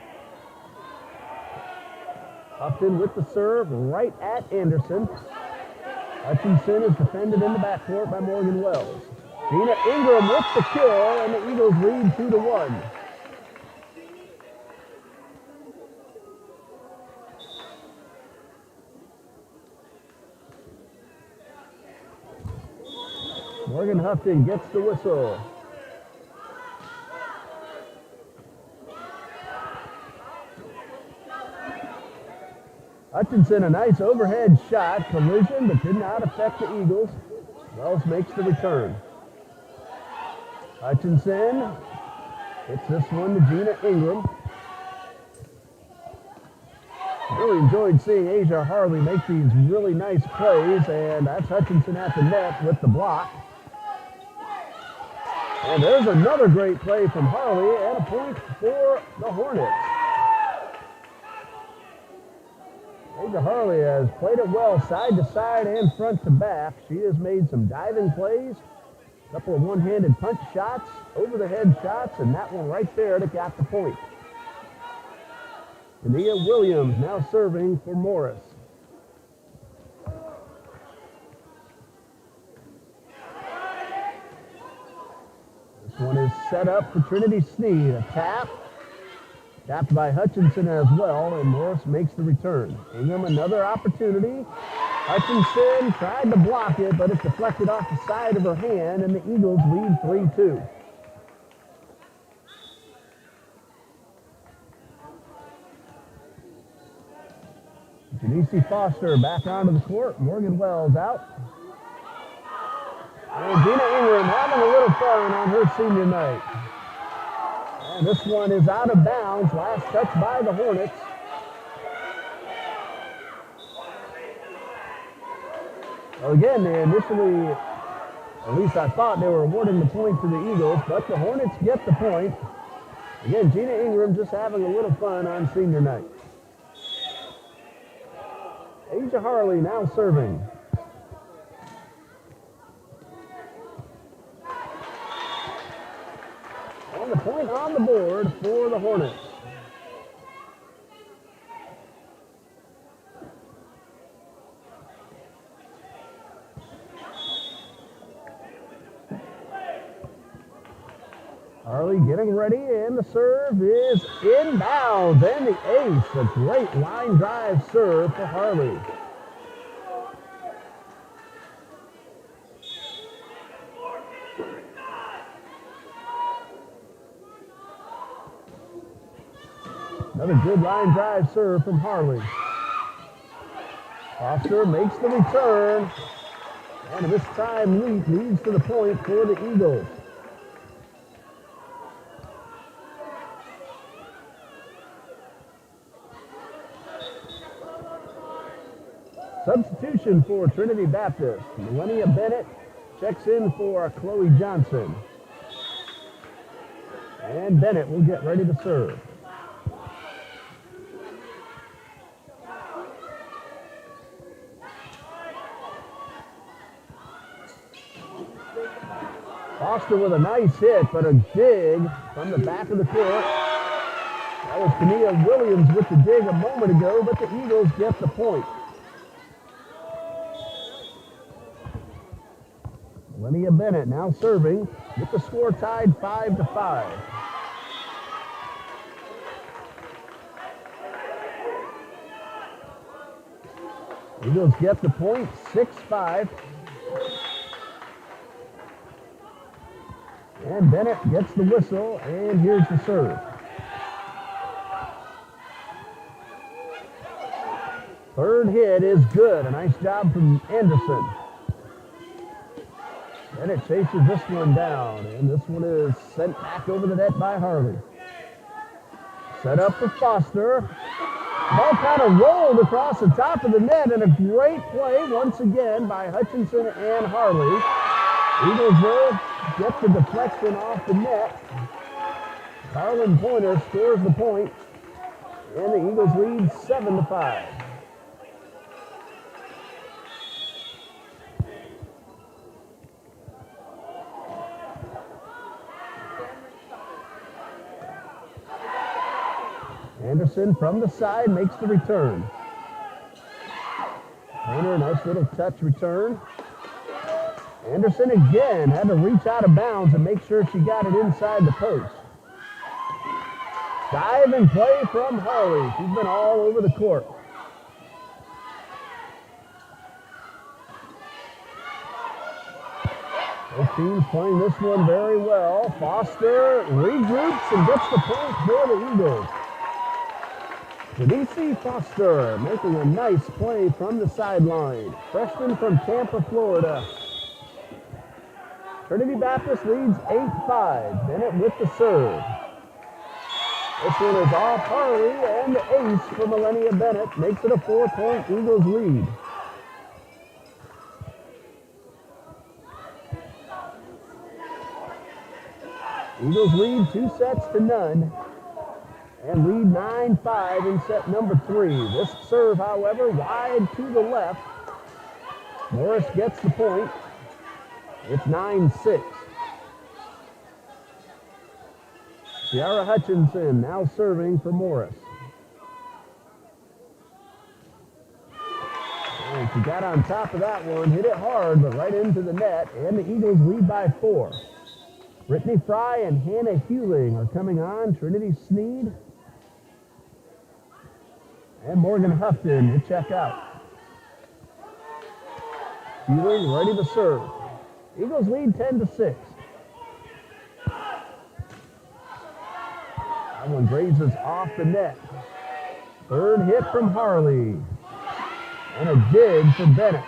Houghton with the serve right at Anderson. Hutchinson is defended in the backcourt by Morgan Wells. Gina Ingram with the kill, and the Eagles lead 2-1. Morgan Houghton gets the whistle. Hutchinson, a nice overhead shot, collision, but did not affect the Eagles. Wells makes the return. Hutchinson hits this one to Gina Ingram. Really enjoyed seeing Asia Harley make these really nice plays, and that's Hutchinson at the net with the block. And there's another great play from Harley and a point for the Hornets. Asia Harley has played it well side to side and front to back. She has made some diving plays, a couple of one-handed punch shots, over-the-head shots, and that one right there that got the point. Tania Williams now serving for Morris. This one is set up for Trinity Sneed. A tap. Tapped by Hutchinson as well, and Morris makes the return. Ingram another opportunity. Hutchinson tried to block it, but it's deflected off the side of her hand, and the Eagles lead 3-2. Janice Foster back onto the court. Morgan Wells out. And Gina Ingram having a little fun on her senior night. And this one is out of bounds. Last touch by the Hornets. Well, again, they initially, at least I thought they were awarding the point to the Eagles, but the Hornets get the point. Again, Gina Ingram just having a little fun on senior night. Asia Harley now serving. And the point on the board for the Hornets. Harley getting ready, and the serve is inbounds, and the ace, a great line drive serve for Harley. Another good line drive serve from Harley. Foster makes the return, and this time leads to the point for the Eagles. Substitution for Trinity Baptist. Millennia Bennett checks in for Chloe Johnson. And Bennett will get ready to serve. Foster with a nice hit, but a dig from the back of the court. That was Kania Williams with the dig a moment ago, but the Eagles get the point. Linnea Bennett now serving with the score tied 5-5. Eagles get the point, 6-5. And Bennett gets the whistle, and here's the serve. Third hit is good. A nice job from Anderson. Bennett chases this one down, and this one is sent back over the net by Harley. Set up for Foster. Ball kind of rolled across the top of the net, and a great play once again by Hutchinson and Harley. Eagles will get the deflection off the net. Carlin Pointer scores the point, and the Eagles lead 7-5. Anderson from the side makes the return. Pointer, nice little touch return. Anderson again had to reach out of bounds and make sure she got it inside the post. Diving play from Harley. She's been all over the court. Both teams playing this one very well. Foster regroups and gets the point for the Eagles. TBC Foster making a nice play from the sideline. Freshman from Tampa, Florida. Trinity Baptist leads 8-5. Bennett with the serve. This one is off Harley, and the ace for Millennia Bennett makes it a 4-point Eagles lead. Eagles lead 2-0 and lead 9-5 in set number 3. This serve, however, wide to the left. Morris gets the point. It's 9-6. Ciara Hutchinson now serving for Morris. And she got on top of that one, hit it hard, but right into the net, and the Eagles lead by 4. Brittany Fry and Hannah Hewling are coming on. Trinity Sneed and Morgan Houghton to check out. Hewling ready to serve. Eagles lead 10-6. That one grazes off the net. Third hit from Harley. And a dig for Bennett.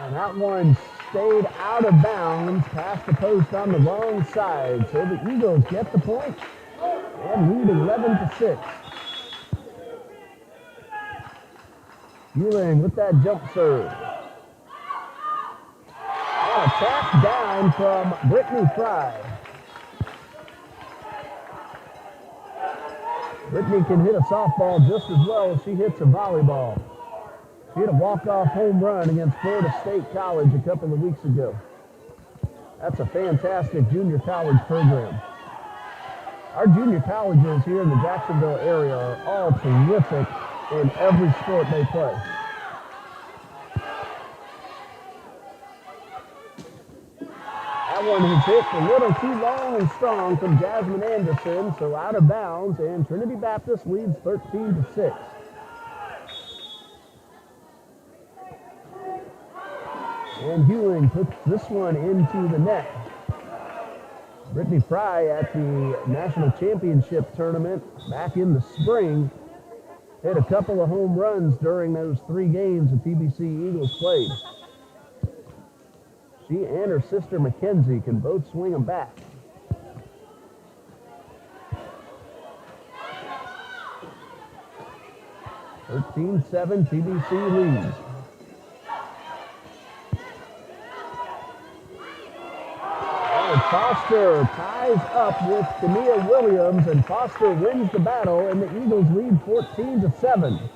And that one stayed out of bounds past the post on the wrong side. So the Eagles get the point and lead 11-6. Hewling with that jump serve. And a tap down from Brittany Fry. Brittany can hit a softball just as well as she hits a volleyball. She hit a walk-off home run against Florida State College a couple of weeks ago. That's a fantastic junior college program. Our junior colleges here in the Jacksonville area are all terrific in every sport they play. That one is hit a little too long and strong from Jasmine Anderson, so out of bounds, and Trinity Baptist leads 13-6. And Hewling puts this one into the net. Brittany Fry at the National Championship Tournament back in the spring hit a couple of home runs during those 3 games the TBC Eagles played. She and her sister Mackenzie can both swing them back. 13-7 TBC leads. And Foster ties up with Tania Williams, and Foster wins the battle, and the Eagles lead 14-7.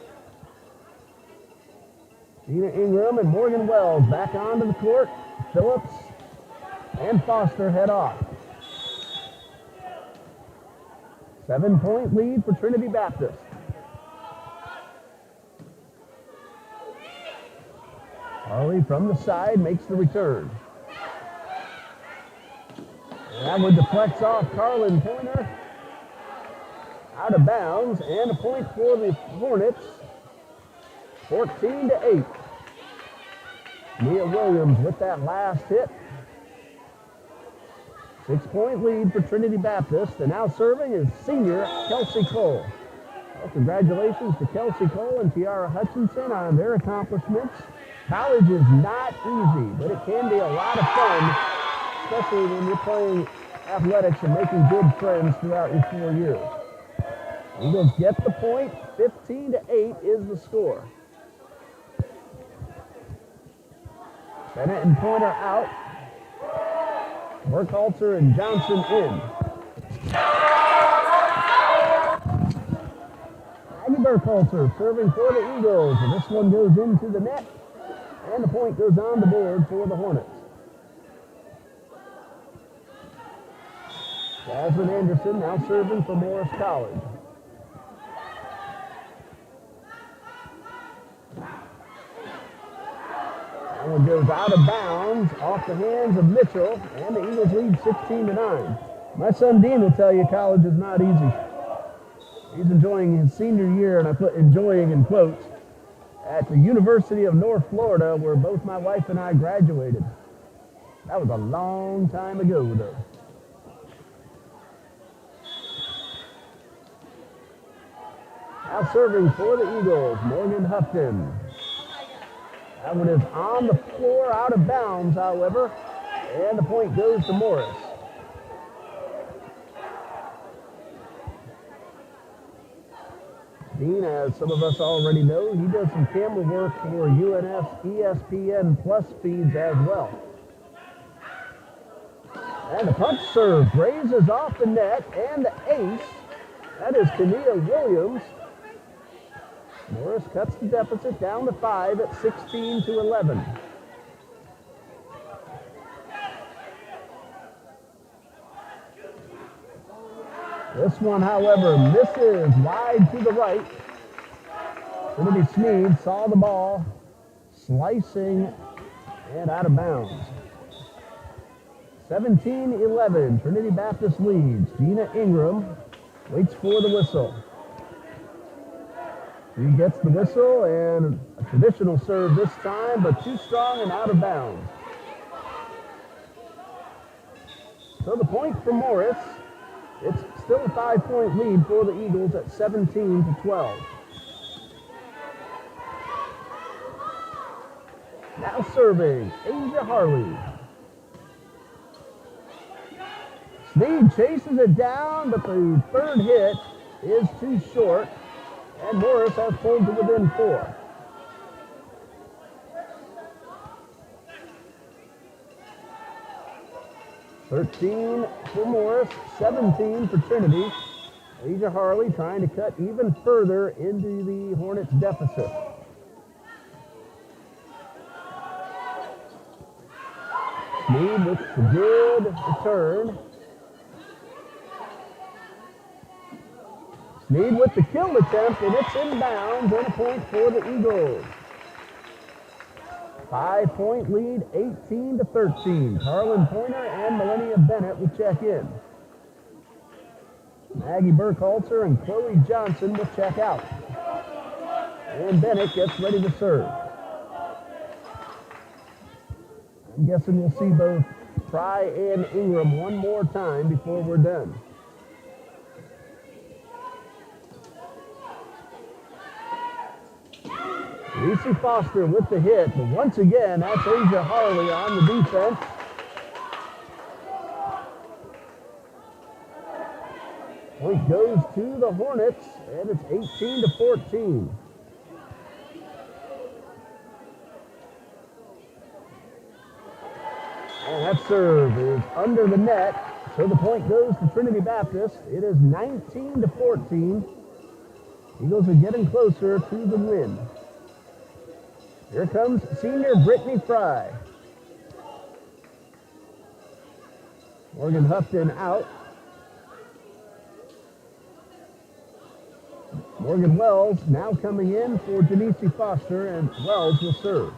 Gina Ingram and Morgan Wells back onto the court. Phillips and Foster head off. 7-point lead for Trinity Baptist. Harley from the side makes the return. And that one deflects off Carlin Pointer. Out of bounds, and a point for the Hornets. 14-8. Nia Williams with that last hit. 6-point lead for Trinity Baptist, and now serving is senior Kelsey Cole. Well, congratulations to Kelsey Cole and Tiara Hutchinson on their accomplishments. College is not easy, but it can be a lot of fun, especially when you're playing athletics and making good friends throughout your 4 years. Eagles get the point. 15-8 is the score. Bennett and Pointer out. Burkhalter and Johnson in. Maggie Burkhalter serving for the Eagles, and this one goes into the net, and the point goes on the board for the Hornets. Jasmine Anderson now serving for Morris College. That one goes out of bounds off the hands of Mitchell, and the Eagles lead 16-9. My son Dean will tell you college is not easy. He's enjoying his senior year, and I put enjoying in quotes, at the University of North Florida, where both my wife and I graduated. That was a long time ago, though. Now serving for the Eagles, Morgan Hupton. That one is on the floor, out of bounds, however, and the point goes to Morris. Dean, as some of us already know, he does some camera work for UNS ESPN Plus feeds as well. And the punch serve grazes off the net, and the ace, that is Tania Williams. Morris cuts the deficit down to 5 at 16-11. This one, however, misses wide to the right. Trinity Sneed saw the ball slicing and out of bounds. 17-11, Trinity Baptist leads. Gina Ingram waits for the whistle. She gets the whistle, and a traditional serve this time, but too strong and out of bounds. So the point for Morris. It's still a 5-point lead for the Eagles at 17-12. Now serving, Asia Harley. Sneed chases it down, but the third hit is too short, and Morris has pulled to within 4. "13 for Morris, 17 for Trinity. Asia Harley trying to cut even further into the Hornets' deficit. Sneed with the good return. Sneed with the kill attempt, and it's inbounds, and a point for the Eagles. 5-point lead, 18-13. Carlin Pointer and Millennia Bennett will check in. Maggie Burkhalter and Chloe Johnson will check out. And Bennett gets ready to serve. I'm guessing we'll see both Fry and Ingram one more time before we're done. Reese Foster with the hit, but once again, that's Asia Harley on the defense. Point goes to the Hornets, and it's 18-14. And that serve is under the net. So the point goes to Trinity Baptist. It is 19-14. Eagles are getting closer to the win. Here comes senior Brittany Fry. Morgan Hupton out. Morgan Wells now coming in for Denise Foster, and Wells will serve.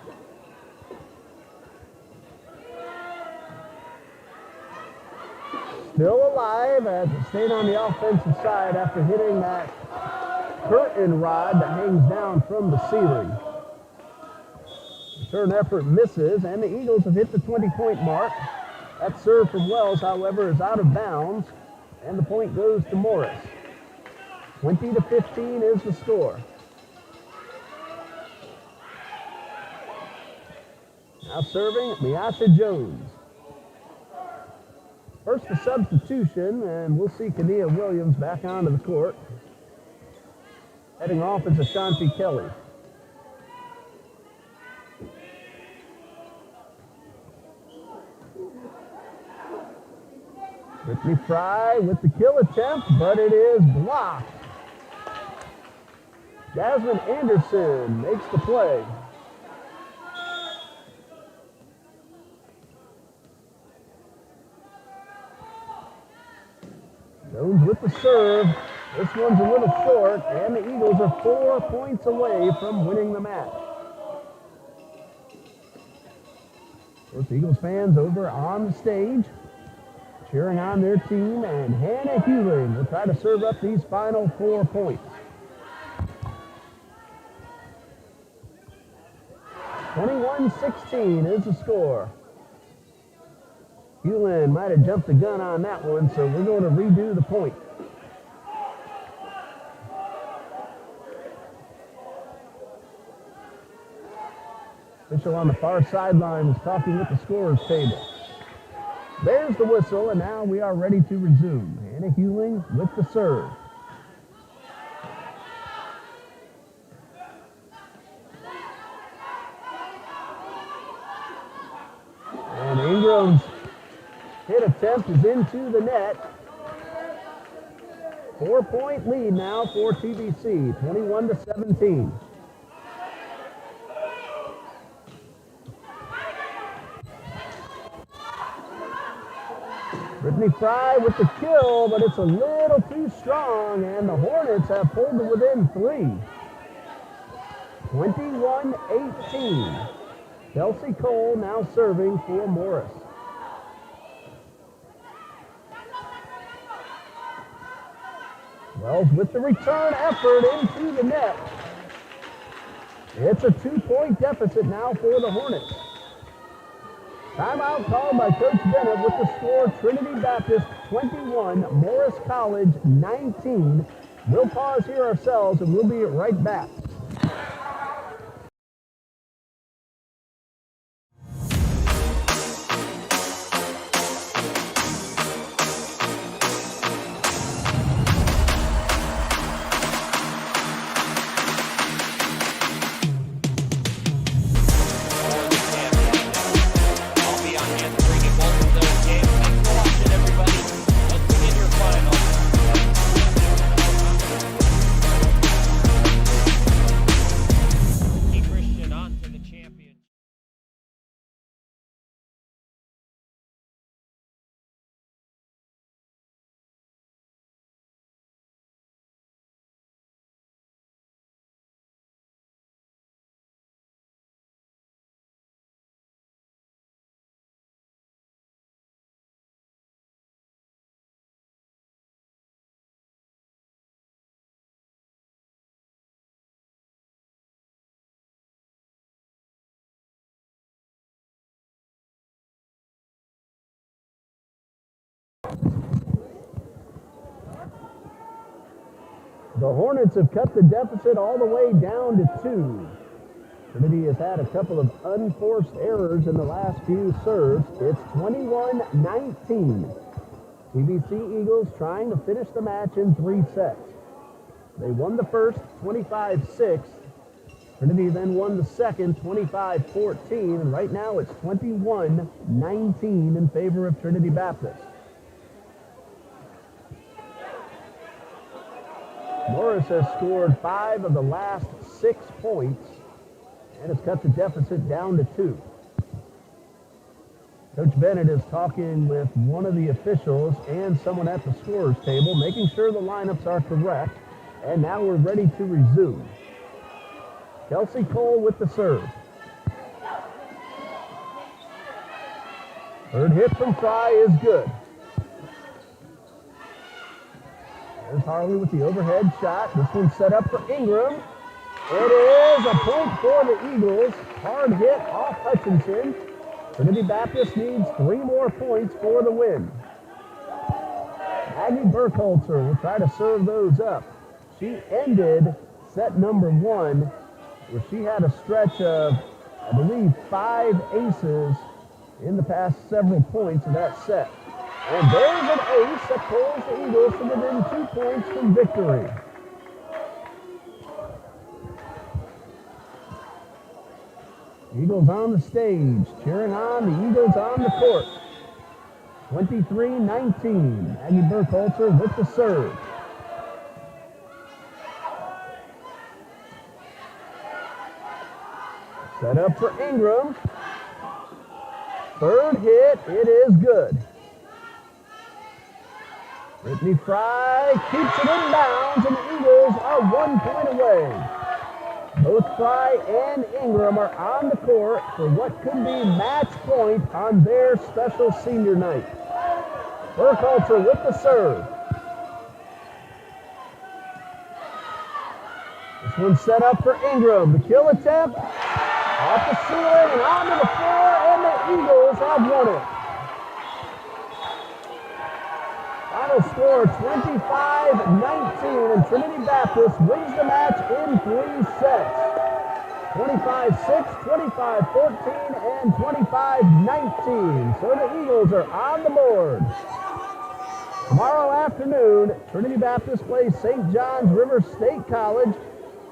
Still alive as staying on the offensive side after hitting that curtain rod that hangs down from the ceiling. Return effort misses, and the Eagles have hit the 20-point mark. That serve from Wells, however, is out of bounds, and the point goes to Morris. 20-15 is the score. Now serving Miasha Jones. First a substitution, and we'll see Kania Williams back onto the court. Heading off is Ashanti Kelly. Brittany Fry with the kill attempt, but it is blocked. Jasmine Anderson makes the play. Jones with the serve. This one's a little short, and the Eagles are 4 points away from winning the match. Of course, Eagles fans over on the stage cheering on their team, and Hannah Hewling will try to serve up these final 4 points. 21-16 is the score. Hewlin might have jumped the gun on that one, so we're going to redo the point. Official on the far sideline is talking with the scorer's table. There's the whistle, and now we are ready to resume. Hannah Hewling with the serve. And Ingram's hit attempt is into the net. 4-point lead now for TBC, 21-17. Brittany Fry with the kill, but it's a little too strong, and the Hornets have pulled to within 3. 21-18. Kelsey Cole now serving for Morris. Wells with the return effort into the net. It's a 2-point deficit now for the Hornets. Timeout called by Coach Bennett with the score Trinity Baptist 21, Morris College 19. We'll pause here ourselves and we'll be right back. The Hornets have cut the deficit all the way down to 2. Trinity has had a couple of unforced errors in the last few serves. It's 21-19. TBC Eagles trying to finish the match in 3 sets. They won the first 25-6. Trinity then won the second, 25-14, and right now it's 21-19 in favor of Trinity Baptist. Morris has scored 5 of the last 6 points, and has cut the deficit down to 2. Coach Bennett is talking with one of the officials and someone at the scorer's table, making sure the lineups are correct, and now we're ready to resume. Kelsey Cole with the serve. Third hit from Fry is good. There's Harley with the overhead shot. This one's set up for Ingram. It is a point for the Eagles. Hard hit off Hutchinson. Trinity Baptist needs 3 more points for the win. Aggie Burkholzer will try to serve those up. She ended set number 1, where she had a stretch of, I believe, 5 aces in the past several points of that set. And there's an ace that pulls the Eagles to within 2 points from victory. Eagles on the stage, cheering on the Eagles on the court. 23-19. Aggie Burkholzer with the serve. Set up for Ingram. Third hit, it is good. Brittany Fry keeps it in bounds, and the Eagles are 1 point away. Both Fry and Ingram are on the court for what could be match point on their special senior night. Burkholzer with the serve. This one's set up for Ingram. The kill attempt off the ceiling and onto the floor, and the Eagles have won it. Final score 25-19, and Trinity Baptist wins the match in 3 sets. 25-6, 25-14, and 25-19. So the Eagles are on the board. Tomorrow afternoon, Trinity Baptist plays St. John's River State College.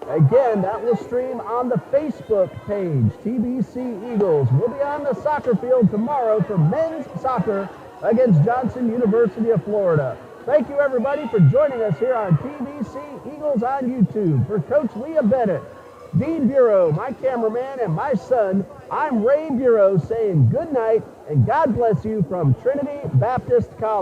Again, that will stream on the Facebook page, TBC Eagles. We'll be on the soccer field tomorrow for men's soccer against Johnson University of Florida. Thank you, everybody, for joining us here on TBC Eagles on YouTube. For Coach Leah Bennett, Dean Bureau, my cameraman, and my son, I'm Ray Bureau saying good night and God bless you from Trinity Baptist College.